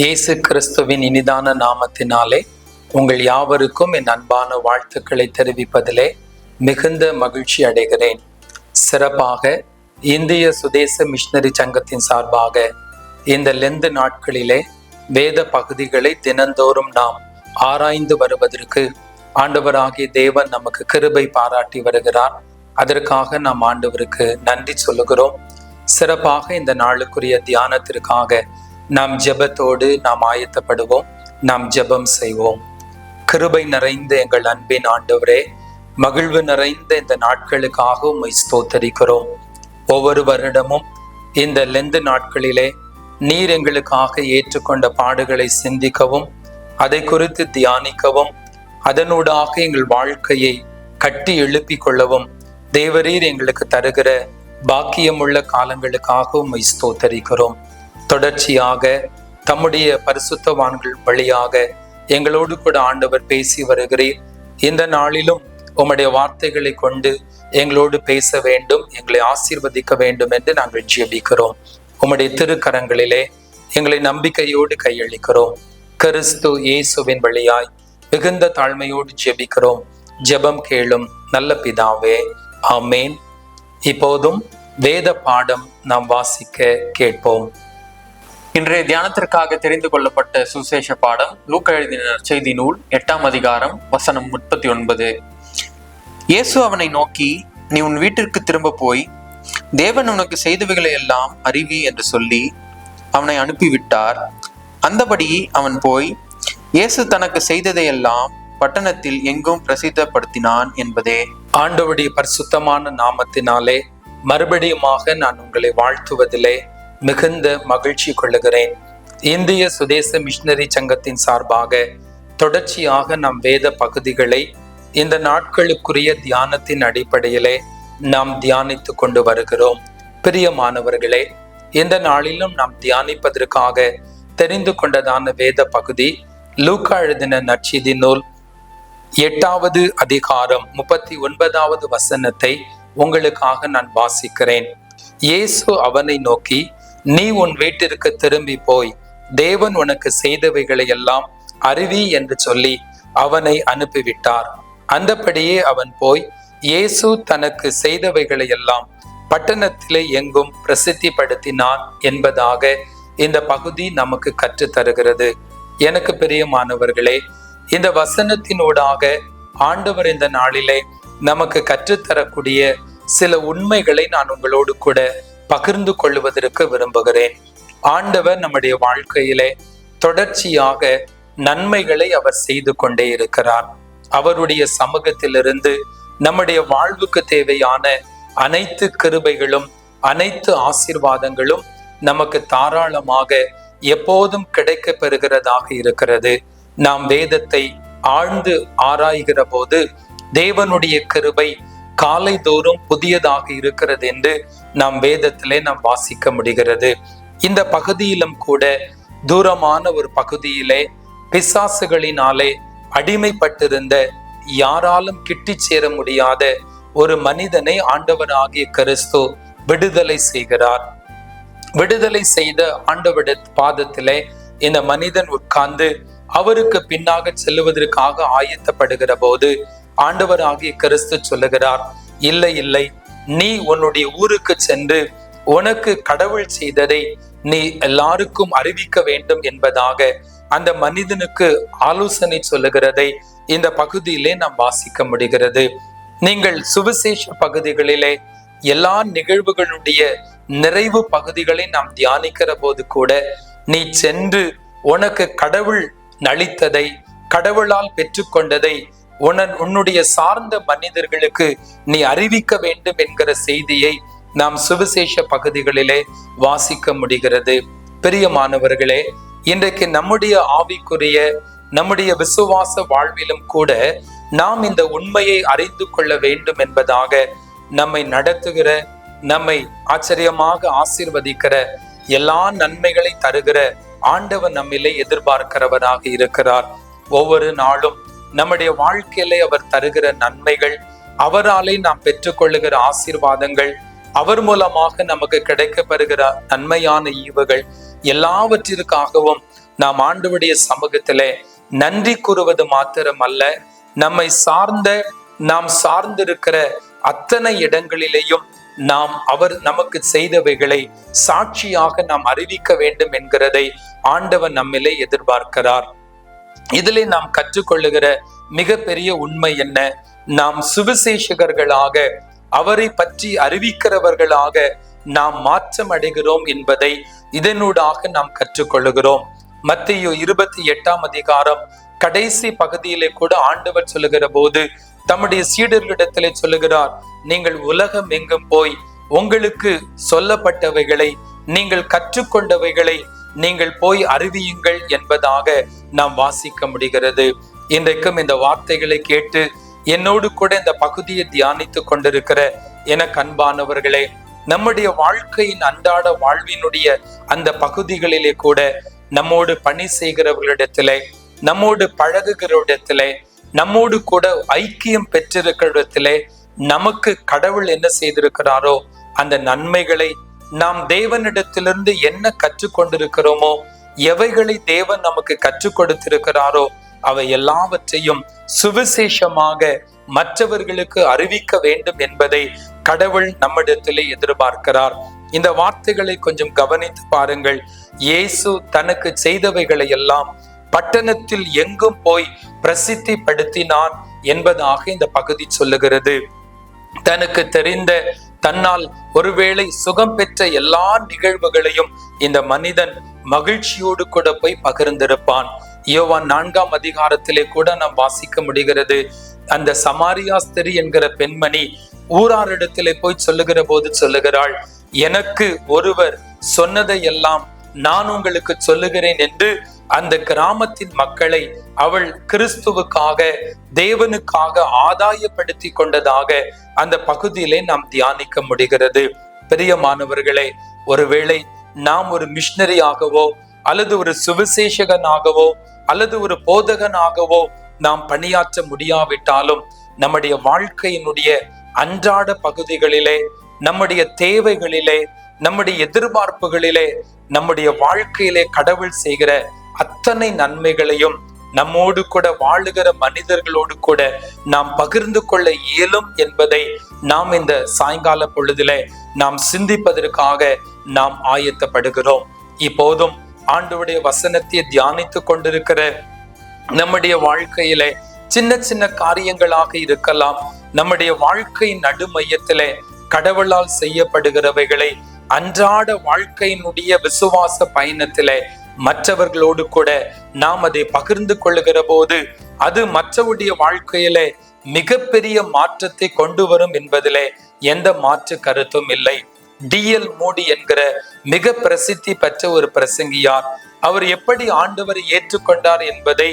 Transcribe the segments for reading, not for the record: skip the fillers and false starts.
இயேசு கிறிஸ்துவின் இனிதான நாமத்தினாலே உங்கள் யாவருக்கும் என் அன்பான வாழ்த்துக்களை தெரிவிப்பதிலே மிகுந்த மகிழ்ச்சி அடைகிறேன். சிறப்பாக இந்திய சுதேச மிஷனரி சங்கத்தின் சார்பாக இந்த லெந்து நாட்களிலே வேத பகுதிகளை தினந்தோறும் நாம் ஆராய்ந்து வருவதற்கு ஆண்டவராகிய தேவன் நமக்கு கிருபை பாராட்டி வருகிறார். அதற்காக நாம் ஆண்டவருக்கு நன்றி சொல்லுகிறோம். சிறப்பாக இந்த நாளுக்குரிய தியானத்திற்காக நாம் ஜெபத்தோடு நாம் ஆயத்தப்படுவோம். நாம் ஜெபம் செய்வோம். கிருபை நிறைந்த எங்கள் அன்பின் ஆண்டவரே, மகிழ்வு நிறைந்த இந்த நாட்களுக்காக உம்மை ஸ்தோத்தரிக்கிறோம். ஒவ்வொரு வருடமும் இந்த லெந்து நாட்களிலே நீர் எங்களுக்காக ஏற்றுக்கொண்ட பாடுகளை சிந்திக்கவும், அதை குறித்து தியானிக்கவும், அதனூடாக எங்கள் வாழ்க்கையை கட்டி எழுப்பிக் கொள்ளவும் தேவரீர் எங்களுக்கு தருகிற பாக்கியமுள்ள காலங்களுக்காக உம்மை ஸ்தோத்தரிக்கிறோம். தொடர்ச்சியாக தம்முடைய பரிசுத்தவான்கள் வழியாக எங்களோடு கூட ஆண்டவர் பேசி வருகிறீர். இந்த நாளிலும் உம்முடைய வார்த்தைகளை கொண்டு எங்களோடு பேச வேண்டும், எங்களை ஆசீர்வதிக்க வேண்டும் என்று நாங்கள் ஜெபிக்கிறோம். உம்முடைய திருக்கரங்களிலே எங்களை நம்பிக்கையோடு கையளிக்கிறோம். கிறிஸ்து இயேசுவின் வழியாய் மிகுந்த தாழ்மையோடு ஜெபிக்கிறோம். ஜெபம் கேளும் நல்ல பிதாவே, ஆமேன். இப்போதும் வேத பாடம் நாம் வாசிக்க கேட்போம். இன்றைய தியானத்திற்காக தெரிந்து கொள்ளப்பட்ட சுசேஷ பாடம் லூக்கா எழுதின நற்செய்தி நூல் 8ஆம் அதிகாரம் வசனம் 39. இயேசு அவனை நோக்கி, நீ உன் வீட்டிற்கு திரும்ப போய் தேவன் உனக்கு செய்தவைகளை எல்லாம் அறிவி என்று சொல்லி அவனை அனுப்பிவிட்டார். அந்தபடி அவன் போய் இயேசு தனக்கு செய்ததையெல்லாம் பட்டணத்தில் எங்கும் பிரசித்தப்படுத்தினான் என்பதே. ஆண்டவருடைய பரிசுத்தமான நாமத்தினாலே மறுபடியுமாக நான் உங்களை வாழ்த்துவதிலே மிகுந்த மகிழ்ச்சி கொள்ளுகிறேன். இந்திய சுதேச மிஷனரி சங்கத்தின் சார்பாக தொடர்ச்சியாக நாம் வேத பகுதிகளை இந்த நாட்களுக்குரிய தியானத்தின் அடிப்படையிலே நாம் தியானித்து கொண்டு வருகிறோம். பிரியமானவர்களே, இந்த நாளிலும் நாம் தியானிப்பதற்காக தெரிந்து கொண்டதான வேத பகுதி லூக்கா எழுதின நற்செய்தி நூல் 8ஆவது அதிகாரம் 39வது வசனத்தை உங்களுக்காக நான் வாசிக்கிறேன். இயேசு அவனை நோக்கி, நீ உன் வீட்டிற்கு திரும்பி போய் தேவன் உனக்கு செய்தவைகளை எல்லாம் அறிவி என்று சொல்லி அவனை அனுப்பிவிட்டார். அந்தபடியே அவன் போய் இயேசு தனக்கு செய்தவைகளை எல்லாம் பட்டணத்திலே எங்கும் பிரசித்திப்படுத்தினான் என்பதாக இந்த பகுதி நமக்கு கற்று தருகிறது. எனக்கு பிரியமானவர்களே, இந்த வசனத்தினூடாக ஆண்டவர் இந்த நாளிலே நமக்கு கற்றுத்தரக்கூடிய சில உண்மைகளை நான் உங்களோடு கூட பகிர்ந்து கொள்வதற்கு விரும்புகிறேன். ஆண்டவர் நம்முடைய வாழ்க்கையிலே தொடர்ச்சியாக நன்மைகளை அவர் செய்து கொண்டே இருக்கிறார். அவருடைய சமூகத்திலிருந்து நம்முடைய வாழ்வுக்கு தேவையான அனைத்து கிருபைகளும் அனைத்து ஆசீர்வாதங்களும் நமக்கு தாராளமாக எப்போதும் கிடைக்க பெறுகிறதாக இருக்கிறது. நாம் வேதத்தை ஆழ்ந்து ஆராய்கிற போது தேவனுடைய கிருபை காலை தோறும் புதியதாக இருக்கிறது என்று நாம் வேதத்திலே நாம் வாசிக்க முடிகிறது. இந்த பகுதியிலும் கூட தூரமான ஒரு பகுதியிலே பிசாசுகளினாலே அடிமைப்பட்டிருந்த யாராலும் கிட்டி சேர முடியாத ஒரு மனிதனை ஆண்டவராகிய கிறிஸ்து விடுதலை செய்கிறார். விடுதலை செய்த ஆண்டவருடைய பாதத்திலே இந்த மனிதன் உட்கார்ந்து அவருக்கு பின்னாக செல்லுவதற்காக ஆயத்தப்படுகிற போது ஆண்டவராகிய கிறிஸ்து சொல்லுகிறார், இல்லை இல்லை, நீ உன்னுடைய ஊருக்கு சென்று உனக்கு கடவுள் செய்ததை நீ எல்லாருக்கும் அறிவிக்க வேண்டும் என்பதாக அந்த மனிதனுக்கு ஆலோசனை சொல்லுகிறதை இந்த பகுதியிலே நாம் வாசிக்க முடிகிறது. நீங்கள் சுவிசேஷ பகுதிகளிலே எல்லா நிகழ்வுகளுடைய நிறைவு பகுதிகளை நாம் தியானிக்கிற போது கூட நீ சென்று உனக்கு கடவுள் அளித்ததை, கடவுளால் பெற்றுக்கொண்டதை உன்னுடைய சார்ந்த மனிதர்களுக்கு நீ அறிவிக்க வேண்டும் என்கிற செய்தியை நாம் சுவிசேஷ பகுதிகளிலே வாசிக்க முடிகிறது. பிரியமானவர்களே, இன்றைக்கு நம்முடைய ஆவிக்குரிய நம்முடைய விசுவாச வாழ்விலும் கூட நாம் இந்த உண்மையை அறிந்து கொள்ள வேண்டும் என்பதாக நம்மை நடத்துகிற, நம்மை ஆச்சரியமாக ஆசீர்வதிக்கிற, எல்லா நன்மைகளை தருகிற ஆண்டவர் நம்மிலே எதிர்பார்க்கிறவராக இருக்கிறார். ஒவ்வொரு நாளும் நம்முடைய வாழ்க்கையிலே அவர் தருகிற நன்மைகள், அவராலே நாம் பெற்றுக்கொள்ளுகிற ஆசீர்வாதங்கள், அவர் மூலமாக நமக்கு கிடைக்கப்பெறுகிற நன்மையான ஈவுகள் எல்லாவற்றிற்காகவும் நாம் ஆண்டவருடைய சமூகத்திலே நன்றி கூறுவது மாத்திரமல்ல, நம்மை சார்ந்த நாம் சார்ந்திருக்கிற அத்தனை இடங்களிலேயும் நாம் அவர் நமக்கு செய்தவைகளை சாட்சியாக நாம் அறிவிக்க வேண்டும் என்கிறதை ஆண்டவர் நம்மிலே எதிர்பார்க்கிறார். இதிலே நாம் கற்றுக்கொள்ளுகிற மிகப்பெரிய உண்மை என்ன? நாம் சுவிசேஷகர்களாக, அவரை பற்றி அறிவிக்கிறவர்களாக நாம் மாற்றம் அடைகிறோம் என்பதை இதனூடாக நாம் கற்றுக்கொள்ளுகிறோம். மத்தேயு 28 கடைசி பகுதியிலே கூட ஆண்டவர் சொல்லுகிற போது தம்முடைய சீடர்களிடத்திலே சொல்லுகிறார், நீங்கள் உலகம் எங்கும் போய் உங்களுக்கு சொல்லப்பட்டவைகளை, நீங்கள் கற்றுக்கொண்டவைகளை நீங்கள் போய் அறிவியுங்கள் என்பதாக நாம் வாசிக்க முடிகிறது. இன்றைக்கும் இந்த வார்த்தைகளை கேட்டு என்னோடு கூட இந்த பகுதியை தியானித்துக் கொண்டிருக்கிற எனக்கு அன்பானவர்களே, நம்முடைய வாழ்க்கையின் அன்றாட வாழ்வினுடைய அந்த பகுதிகளிலே கூட நம்மோடு பணி செய்கிறவர்களிடத்திலே, நம்மோடு பழகுகிறவரிடத்திலே, நம்மோடு கூட ஐக்கியம் பெற்றிருக்கிற இடத்திலே நமக்கு கடவுள் என்ன செய்திருக்கிறாரோ அந்த நன்மைகளை நாம் தேவனிடத்திலிருந்து என்ன கற்றுக்கொண்டிருக்கிறோமோ, எவைகளை தேவன் நமக்கு கற்றுக் கொடுத்திருக்கிறாரோ அவை எல்லாவற்றையும் சுவிசேஷமாக மற்றவர்களுக்கு அறிவிக்க வேண்டும் என்பதை கடவுள் நம்மிடத்திலே எதிர்பார்க்கிறார். இந்த வார்த்தைகளை கொஞ்சம் கவனித்து பாருங்கள். இயேசு தனக்கு செய்தவைகளை எல்லாம் பட்டணத்தில் எங்கும் போய் பிரசித்தி படுத்தினான் என்பதாக இந்த பகுதி சொல்லுகிறது. தனக்கு தெரிந்த, தன்னால் ஒருவேளை சுகம் பெற்ற எல்லா நிகழ்வுகளையும் இந்த மனிதன் மகிழ்ச்சியோடு கூட போய் பகிர்ந்திருப்பான். யோவான் 4 கூட நாம் வாசிக்க முடிகிறது. அந்த சமாரியா ஸ்திரீ என்கிற பெண்மணி ஊராரிடத்திலே போய் சொல்லுகிற போது சொல்லுகிறாள், எனக்கு ஒருவர் சொன்னதை எல்லாம் நான் உங்களுக்கு சொல்லுகிறேன் என்று அந்த கிராமத்தின் மக்களை அவள் கிறிஸ்துவுக்காக, தேவனுக்காக ஆதாயப்படுத்தி கொண்டதாக அந்த பகுதியிலே நாம் தியானிக்க முடிகிறது. பிரியமானவர்களே, ஒருவேளை நாம் ஒரு மிஷனரியாகவோ அல்லது ஒரு சுவிசேஷகனாகவோ அல்லது ஒரு போதகனாகவோ நாம் பணியாற்ற முடியாவிட்டாலும் நம்முடைய வாழ்க்கையினுடைய அன்றாட பகுதிகளிலே, நம்முடைய தேவைகளிலே, நம்முடைய எதிர்பார்ப்புகளிலே, நம்முடைய வாழ்க்கையிலே கடவுள் செய்கிற அத்தனை நன்மைகளையும் நம்மோடு கூட வாழுகிற மனிதர்களோடு கூட நாம் பகிர்ந்து கொள்ள இயலும் என்பதை நாம் இந்த சாயங்கால பொழுதிலே நாம் சிந்திப்பதற்காக நாம் ஆயத்தப்படுகிறோம். இப்போதும் ஆண்டவருடைய வசனத்தை தியானித்துக் கொண்டிருக்கிற நம்முடைய வாழ்க்கையிலே சின்ன சின்ன காரியங்களாக இருக்கலாம். நம்முடைய வாழ்க்கையின் நடுமையத்திலே கடவுளால் செய்யப்படுகிறவைகளை அன்றாட வாழ்க்கையினுடைய விசுவாச பயணத்திலே மற்றவர்களோடு கூட நாம் அதை பகிர்ந்து கொள்ளுகிற போது அது மற்றவருடைய வாழ்க்கையிலே மிகப்பெரிய மாற்றத்தை கொண்டு வரும் என்பதிலே எந்த மாற்று கருத்தும் இல்லை. D.L. மூடி என்கிற மிக பிரசித்தி பெற்ற ஒரு பிரசங்கியார், அவர் எப்படி ஆண்டவரை ஏற்றுக்கொண்டார் என்பதை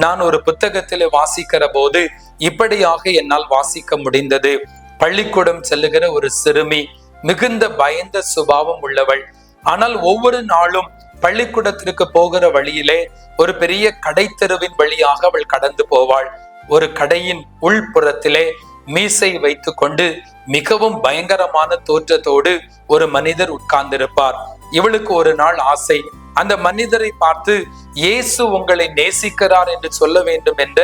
நான் ஒரு புத்தகத்திலே வாசிக்கிற போது இப்படியாக என்னால் வாசிக்க முடிந்தது. பள்ளிக்கூடம் செல்லுகிற ஒரு சிறுமி, மிகுந்த பயந்த சுபாவம் உள்ளவள். ஆனால் ஒவ்வொரு நாளும் பள்ளிக்கூடத்திற்கு போகிற வழியிலே ஒரு பெரிய கடை தெருவின் வழியாக அவள் கடந்து போவாள். ஒரு கடையின் உள்புறத்திலே மீசை வைத்து கொண்டு மிகவும் பயங்கரமான தோற்றத்தோடு ஒரு மனிதர் உட்கார்ந்திருப்பார். இவளுக்கு ஒரு நாள் ஆசை, அந்த மனிதரை பார்த்து இயேசு உங்களை நேசிக்கிறார் என்று சொல்ல வேண்டும் என்ற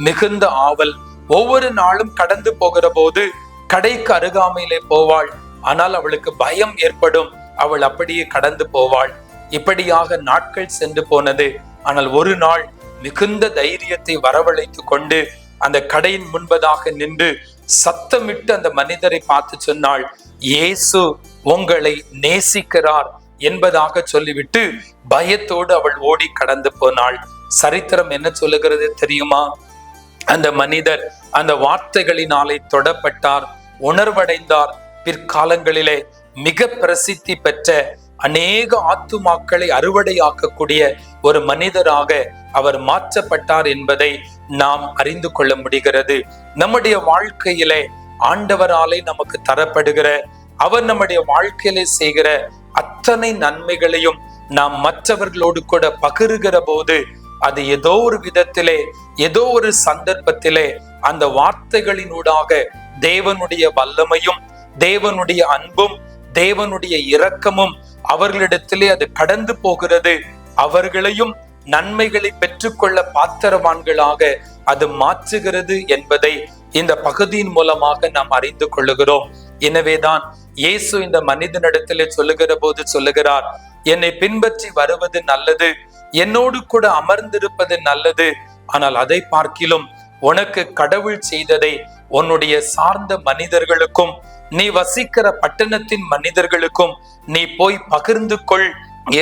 மிகுந்த ஆவல். ஒவ்வொரு நாளும் கடந்து போகிற போது கடைக்கு அருகாமையிலே போவாள். ஆனால் அவளுக்கு பயம் ஏற்படும், அவள் அப்படியே கடந்து போவாள். இப்படியாக நாட்கள் சென்று போனது. ஆனால் ஒரு நாள் மிகுந்த தைரியத்தை வரவழைத்து கொண்டு அந்த கடையின் முன்பதாக நின்று சத்தமிட்டு அந்த மனிதரை பார்த்து சொன்னாள், இயேசு உங்களை நேசிக்கிறார் என்பதாக சொல்லிவிட்டு பயத்தோடு அவள் ஓடி கடந்து போனாள். சரித்திரம் என்ன சொல்லுகிறது தெரியுமா? அந்த மனிதர் அந்த வார்த்தைகளினாலே தொடப்பட்டார், உணர்வடைந்தார். பிற்காலங்களிலே மிக பிரசித்தி பெற்ற அநேக ஆத்துமாக்களை அறுவடையாக்கக்கூடிய ஒரு மனிதராக அவர் மாற்றப்பட்டார் என்பதை நாம் அறிந்து கொள்ள முடிகிறது. நம்முடைய வாழ்க்கையிலே ஆண்டவராலே நமக்கு தரப்படுகிற, அவர் நம்முடைய வாழ்க்கையிலே செய்கிற அத்தனை நன்மைகளையும் நாம் மற்றவர்களோடு கூட பகிர்கிற போது அது ஏதோ ஒரு விதத்திலே, ஏதோ ஒரு சந்தர்ப்பத்திலே அந்த வார்த்தைகளினூடாக தேவனுடைய வல்லமையும், தேவனுடைய அன்பும், தேவனுடைய இரக்கமும் அவர்களிடத்திலே அது கடந்து போகிறது. அவர்களையும் நன்மைகளை பெற்றுக்கொள்ள பாத்திரவான்களாக அது மாற்றுகிறது என்பதை இந்த பகுதியின் மூலமாக நாம் அறிந்து கொள்ளுகிறோம். எனவேதான் இயேசு இந்த மனிதனிடத்திலே சொல்லுகிற போது சொல்லுகிறார், என்னை பின்பற்றி வருவது நல்லது, என்னோடு கூட அமர்ந்திருப்பது நல்லது. ஆனால் அதை பார்க்கிலும் உனக்கு கடவுள் செய்ததை உன்னுடைய சார்ந்த மனிதர்களுக்கும் நீ வசிக்கிற பட்டணத்தின் மனிதர்களுக்கும் நீ போய் பகிர்ந்து கொள்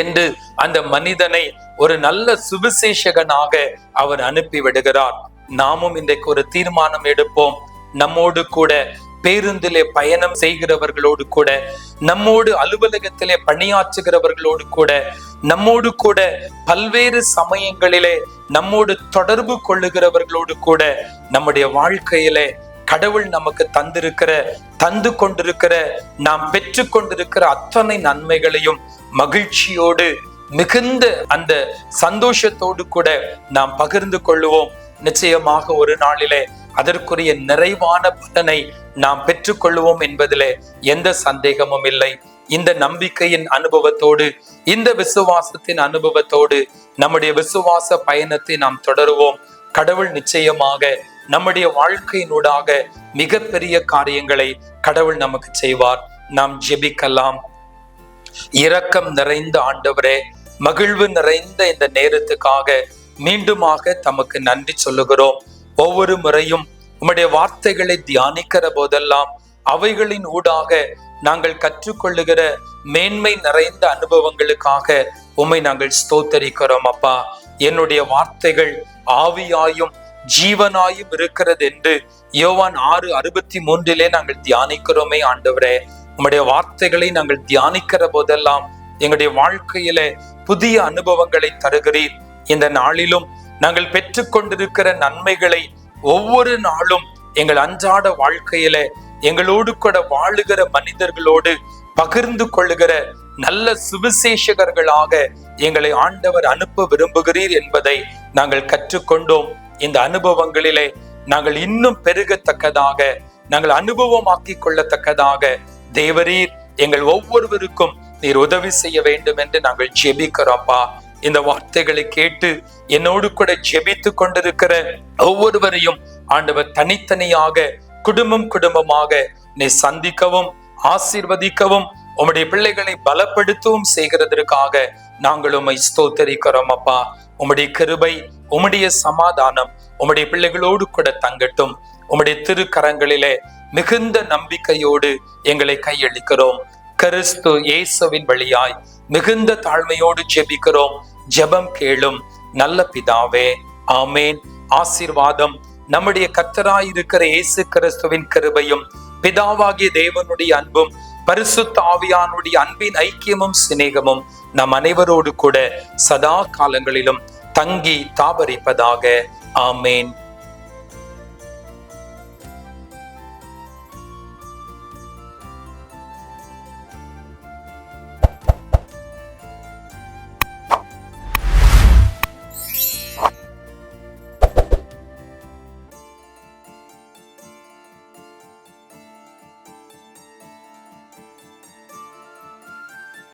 என்று அந்த மனிதனை ஒரு நல்ல சுவிசேஷகனாக அவர் அனுப்பி விடுகிறார். நாமும் இன்றைக்கு ஒரு தீர்மானம் எடுப்போம். நம்மோடு கூட பேருந்திலே பயணம் செய்கிறவர்களோடு கூட, நம்மோடு அலுவலகத்திலே பணியாற்றுகிறவர்களோடு கூட, நம்மோடு கூட பல்வேறு சமயங்களிலே நம்மோடு தொடர்பு கொள்ளுகிறவர்களோடு கூட நம்முடைய வாழ்க்கையிலே கடவுள் நமக்கு தந்து கொண்டிருக்கிற நாம் பெற்று கொண்டிருக்கிற அத்தனை நன்மைகளையும் மகிழ்ச்சியோடு மிகுந்த அந்த சந்தோஷத்தோடு கூட நாம் பகிர்ந்து கொள்ளுவோம். நிச்சயமாக ஒரு நாளிலே அதற்குரிய நிறைவான பலனை நாம் பெற்றுக்கொள்வோம் என்பதிலே எந்த சந்தேகமும் இல்லை. இந்த நம்பிக்கையின் அனுபவத்தோடு, இந்த விசுவாசத்தின் அனுபவத்தோடு நம்முடைய விசுவாச பயணத்தை நாம் தொடருவோம். கடவுள் நிச்சயமாக நம்முடைய வாழ்க்கையினூடாக மிகப்பெரிய காரியங்களை கடவுள் நமக்கு செய்வார். நாம் ஜெபிக்கலாம். இரக்கம் நிறைந்த ஆண்டவரே, மகிழ்வு நிறைந்த இந்த நேரத்துக்காக மீண்டுமாக தமக்கு நன்றி சொல்லுகிறோம். ஒவ்வொரு முறையும் உம்முடைய வார்த்தைகளை தியானிக்கிற போதெல்லாம் அவைகளின் ஊடாக நாங்கள் கற்றுக்கொள்ளுகிற மேன்மை நிறைந்த அனுபவங்களுக்காக உம்மை நாங்கள் ஸ்தோத்தரிக்கிறோம். அப்பா, என்னுடைய வார்த்தைகள் ஆவியாயும் ஜீவனாயும் இருக்கிறது என்று யோவான் 6:63 நாங்கள் தியானிக்கிறோமே. ஆண்டவரே, உம்முடைய வார்த்தைகளை நாங்கள் தியானிக்கிற போதெல்லாம் எங்களுடைய வாழ்க்கையில புதிய அனுபவங்களை தருகிறீர். இந்த நாளிலும் நாங்கள் பெற்றுக்கொண்டிருக்கிற நன்மைகளை ஒவ்வொரு நாளும் எங்கள் அன்றாட வாழ்க்கையில எங்களோடு கூட வாழுகிற மனிதர்களோடு பகிர்ந்து கொள்ளுகிற நல்ல சுவிசேஷகர்களாக எங்களை ஆண்டவர் அனுப்ப விரும்புகிறீர் என்பதை நாங்கள் கற்றுக்கொண்டோம். இந்த அனுபவங்களிலே நாங்கள் இன்னும் பெருகத்தக்கதாக, நாங்கள் அனுபவமாக்கி கொள்ளத்தக்கதாக தேவரீர் எங்கள் ஒவ்வொருவருக்கும் நீர் உதவி செய்ய வேண்டும் என்று நாங்கள் ஜெபிக்கிறோம்ப்பா. இந்த வார்த்தைகளை கேட்டு என்னோடு கூட ஜெபித்து கொண்டிருக்கிற ஒவ்வொருவரையும் ஆண்டவர் தனித்தனியாக குடும்பமாக நீ சந்திக்கவும் ஆசீர்வதிக்கவும் உம்முடைய பிள்ளைகளை பலப்படுத்தவும் செய்கிறதற்காக நாங்கள் உம்மை ஸ்தோத்தரிக்கிறோம். அப்பா, உம்முடைய கிருபை, உம்முடைய சமாதானம் உம்முடைய பிள்ளைகளோடு கூட தங்கட்டும். உம்முடைய திருக்கரங்களிலே மிகுந்த நம்பிக்கையோடு எங்களை கையளிக்கிறோம். கிறிஸ்து இயேசுவின் வழியாய் மிகுந்த தாழ்மையோடு ஜெபிக்கிறோம். ஜெபம் கேளும் நல்ல பிதாவே, ஆமேன். ஆசீர்வாதம் நம்முடைய கர்த்தராயிருக்கிற இயேசு கிறிஸ்துவின் கிருபையும் பிதாவாகிய தேவனுடைய அன்பும் பரிசுத்த ஆவியானுடைய அன்பின் ஐக்கியமும் சிநேகமும் நம் அனைவரோடு கூட சதா காலங்களிலும் தங்கி தாபரிப்பதாக. ஆமேன்.